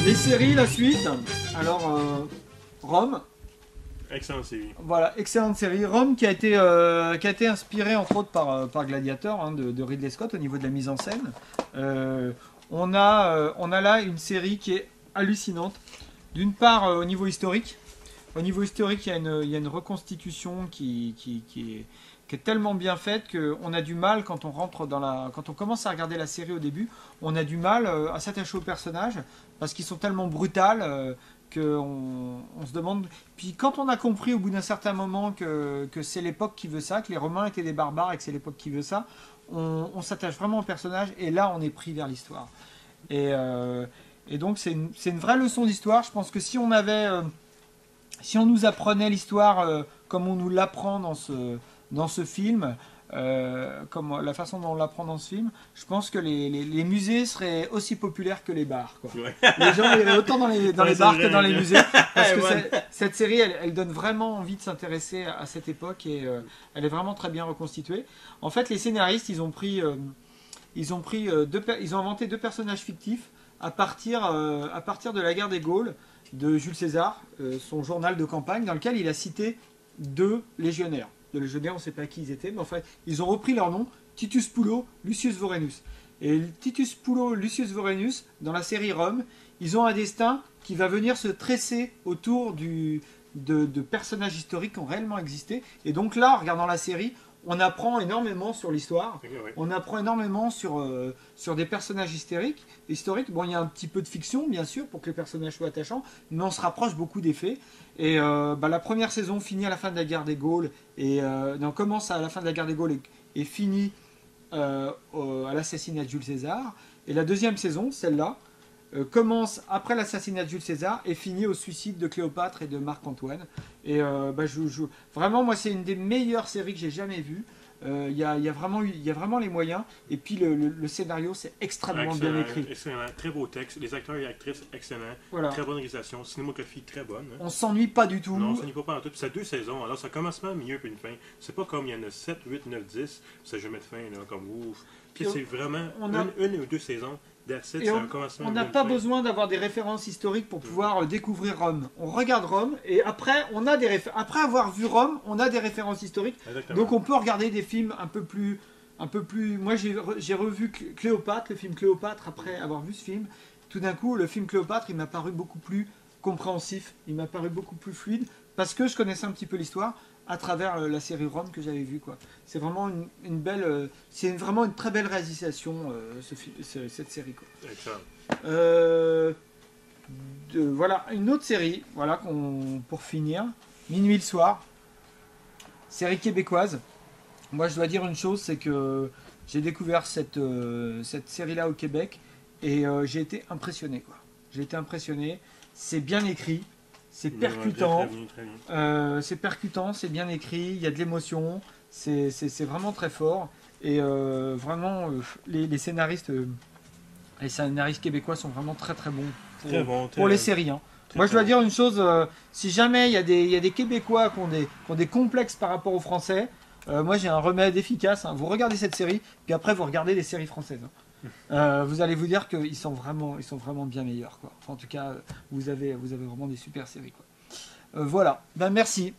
Les séries, la suite. Alors, Rome. Excellente série. Voilà, excellente série. Rome qui a été inspirée entre autres par Gladiator hein, de Ridley Scott au niveau de la mise en scène. On a là une série qui est hallucinante. D'une part, au niveau historique. Au niveau historique, il y a une reconstitution qui est tellement bien faite qu'on a du mal quand on commence à regarder la série au début, on a du mal à s'attacher aux personnages parce qu'ils sont tellement brutals qu'on se demande. Puis quand on a compris au bout d'un certain moment que c'est l'époque qui veut ça, que les Romains étaient des barbares et que c'est l'époque qui veut ça, on s'attache vraiment aux personnages et là on est pris vers l'histoire. Et donc c'est une vraie leçon d'histoire. Je pense que si on nous apprenait l'histoire comme on nous l'apprend dans ce film, comme la façon dont on l'apprend dans ce film, je pense que les musées seraient aussi populaires que les bars. Quoi. Ouais. Les gens iraient autant dans les bars que dans les musées. Parce que cette série, elle donne vraiment envie de s'intéresser à cette époque et elle est vraiment très bien reconstituée. En fait, les scénaristes, ils ont inventé deux personnages fictifs à partir de la guerre des Gaules de Jules César, son journal de campagne, dans lequel il a cité deux légionnaires. De légionnaires, on ne sait pas qui ils étaient, mais en fait, ils ont repris leur nom, Titus Pullo, Lucius Vorenus. Et Titus Pullo, Lucius Vorenus, dans la série Rome, ils ont un destin qui va venir se tresser autour de personnages historiques qui ont réellement existé. Et donc là, en regardant la série, on apprend énormément sur l'histoire, on apprend énormément sur des personnages historiques. Bon, il y a un petit peu de fiction, bien sûr, pour que les personnages soient attachants, mais on se rapproche beaucoup des faits. Et la première saison finit à la fin de la guerre des Gaules, commence à la fin de la guerre des Gaules et finit à l'assassinat de Jules César. Et la deuxième saison, celle-là, commence après l'assassinat de Jules César et finit au suicide de Cléopâtre et de Marc-Antoine. Et vraiment, moi, c'est une des meilleures séries que j'ai jamais vues. Il y a vraiment les moyens. Et puis le scénario, c'est extrêmement bien écrit. Excellent, très beau texte. Les acteurs et actrices, excellents. Voilà. Très bonne réalisation. Cinématographie, très bonne. Hein. On s'ennuie pas du tout. Non, on s'ennuie pas en tout. C'est 2 saisons. Alors, ça commence même milieu puis une fin. C'est pas comme il y en a 7, 8, 9, 10. Ça jamais de fin, là, comme ouf. Puis c'est vraiment une ou 2 saisons. Et on n'a pas besoin d'avoir des références historiques pour pouvoir découvrir Rome. On regarde Rome et après, après avoir vu Rome, on a des références historiques. Exactement. Donc on peut regarder des films un peu plus... Moi j'ai revu Cléopâtre, le film Cléopâtre, après avoir vu ce film. Tout d'un coup, le film Cléopâtre, il m'a paru beaucoup plus compréhensif, il m'a paru beaucoup plus fluide, parce que je connaissais un petit peu l'histoire à travers la série Rome que j'avais vue. C'est vraiment une belle, c'est vraiment une très belle réalisation cette série. Quoi. Voilà une autre série, voilà pour finir, Minuit le soir, série québécoise. Moi je dois dire une chose, c'est que j'ai découvert cette série-là au Québec et j'ai été impressionné. J'ai été impressionné, c'est bien écrit. C'est percutant, c'est percutant, c'est bien écrit, il y a de l'émotion, c'est vraiment très fort. Et vraiment, les scénaristes québécois sont vraiment très très bons pour les séries. Hein. Moi je dois dire une chose, si jamais il y a des Québécois qui ont des complexes par rapport aux Français, moi j'ai un remède efficace. Hein. Vous regardez cette série, puis après vous regardez les séries françaises. Hein. Vous allez vous dire qu'ils sont vraiment bien meilleurs. Quoi. Enfin, en tout cas, vous avez vraiment des super séries. Quoi. Voilà, merci.